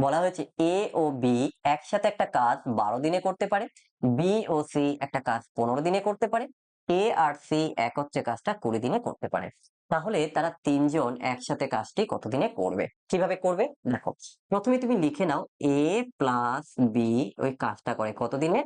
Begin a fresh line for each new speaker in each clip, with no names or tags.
বলা হয়েছে এ ও বি একসাথে একটা কাজ 12 দিনে করতে পারে, বি ও সি একটা কাজ 15 দিনে করতে পারে, এ আর সি একত্রে কাজটা 20 দিনে করতে পারে। তাহলে তারা তিনজন একসাথে কাজটি কত দিনে করবে? কিভাবে করবে দেখো, প্রথমে তুমি লিখে নাও এ প্লাস বি ওই কাজটা করে কত দিনে?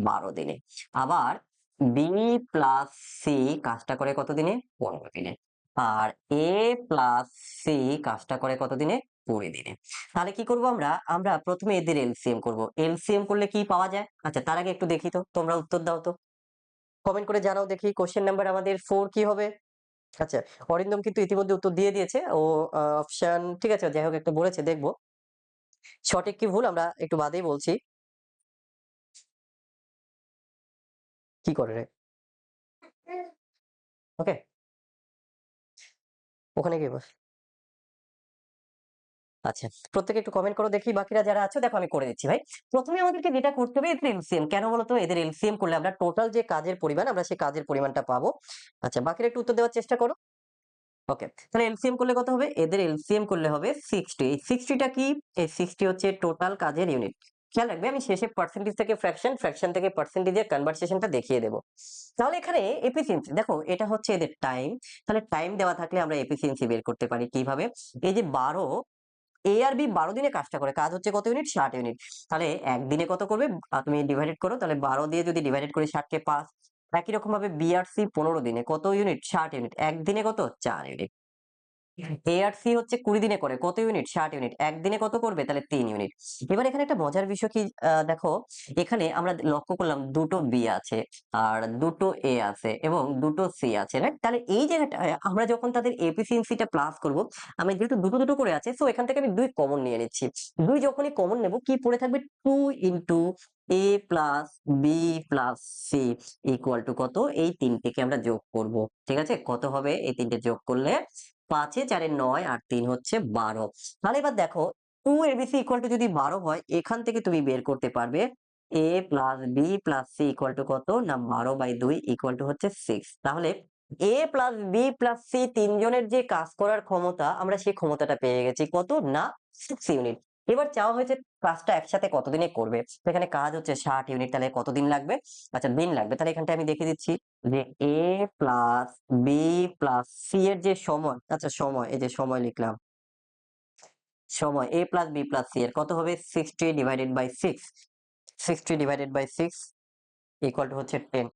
12 দিনে। আবার বি প্লাস সি কাজটা করে কত দিনে? 15 দিনে। আর এ প্লাস সি কাজটা করে কত দিনে? 20 দিনে। তাহলে কি করব আমরা? আমরা প্রথমে এদের এলসিএম করব। এলসিএম করলে কি পাওয়া যায়? আচ্ছা তার আগে একটু দেখি তো, তোমরা উত্তর দাও তো। কমেন্ট করে জানাও দেখি কোশ্চেন নাম্বার আমাদের 4 কি হবে? আচ্ছা, অরিন্দম কিন্তু ইতিমধ্যে উত্তর দিয়ে দিয়েছে। ও অপশন ঠিক আছে, যাই হোক একটা বলেছে, দেখব সঠিক কি ভুল আমরা একটু বাদেই বলছি। কি করে রে? ওকে, ওখানে গিয়ে বস। আচ্ছা, প্রত্যেকে একটু কমেন্ট করো দেখি, বাকিরা যারা আছো দেখো আমি করে দিচ্ছি ভাই। প্রথমে আমাদেরকে যেটা করতে হবে এদের এলসিএম। কেন বলতো? এদের এলসিএম করলে আমরা টোটাল যে কাজের পরিমাণ আমরা সেই কাজের পরিমাণটা পাবো। আচ্ছা, বাকিরা একটু উত্তর দেওয়ার চেষ্টা করো। ওকে, তাহলে এলসিএম করলে কত হবে? এদের এলসিএম করলে হবে 60। এই 60টা কি? এই 60 হচ্ছে টোটাল কাজের ইউনিট। খেয়াল রাখবে আমি শেষে পার্সেন্টেজ থেকে ফ্র্যাকশন, ফ্র্যাকশন থেকে পার্সেন্টেজের কনভার্সেশনটা দেখিয়ে দেবো। তাহলে এখানে এফিসিয়েন্সি দেখো, এটা হচ্ছে এদের টাইম। তাহলে টাইম দেওয়া থাকলে আমরা এফিসিয়েন্সি বের করতে পারি কিভাবে? এই যে 12, এ আর বি 12 দিনে কাজটা করে, কাজ হচ্ছে কত ইউনিট? 60 ইউনিট। তাহলে একদিনে কত করবে? তুমি ডিভাইডেড করো, তাহলে 12 দিয়ে যদি ডিভাইডেড করি 60 কে 5। একই রকম ভাবে বি আর সি 15 দিনে কত ইউনিট? 60 ইউনিট। একদিনে কত? 4 ইউনিট। এ আর সি হচ্ছে 20 দিনে করে কত ইউনিট? 60 ইউনিট। একদিনে কত করবে? তাহলে 3 ইউনিট। এবার এখানে একটা মজার বিষয় কি দেখো, এখানে আমরা লক্ষ্য করলাম দুটো বি আছে আর দুটো এ আছে এবং দুটো সি আছে, রাইট? তাহলে এই জায়গাটা আমরা যখন তাদের এফিসিয়েন্সিটা প্লাস করব, আমি যেহেতু দুটো দুটো করে আছে, সো এখান থেকে আমি 2 কমন নিয়ে নিচ্ছি। 2 যখনই কমন নেব, কি পড়ে থাকবে? 2 into A plus B plus C equal to কত? এই তিনটেকে আমরা যোগ করব। ঠিক আছে, কত হবে এই তিনটে যোগ করলে? 5 এ 4 এ 9 আর 3 হচ্ছে 12। তাহলে এবার দেখো 2 এবিসি ইকুয়াল টু যদি 12 হয়, এখান থেকে তুমি বের করতে পারবে A plus B plus C equal to কত? না 12/2 ইকুয়াল টু হচ্ছে 6। তাহলে A plus B plus C তিনজনের যে কাজ করার ক্ষমতা, আমরা সেই ক্ষমতাটা পেয়ে গেছি কত? না 6 ইউনিট। এবার চাওয়া হয়েছে কাজটা একসাথে কতদিনে করবে। তো এখানে কাজ হচ্ছে 60 ইউনিট, তাহলে কতদিন লাগবে? আচ্ছা দিন লাগবে। তাহলে এখানটা আমি দেখিয়ে দিচ্ছি যে এ প্লাস বি প্লাস সি এর যে সময়, আচ্ছা সময়, এই যে সময় লিখলাম, সময় A plus B plus C এর কত হবে? 60 divided by 6। 60 divided by 6 equal to হচ্ছে 10।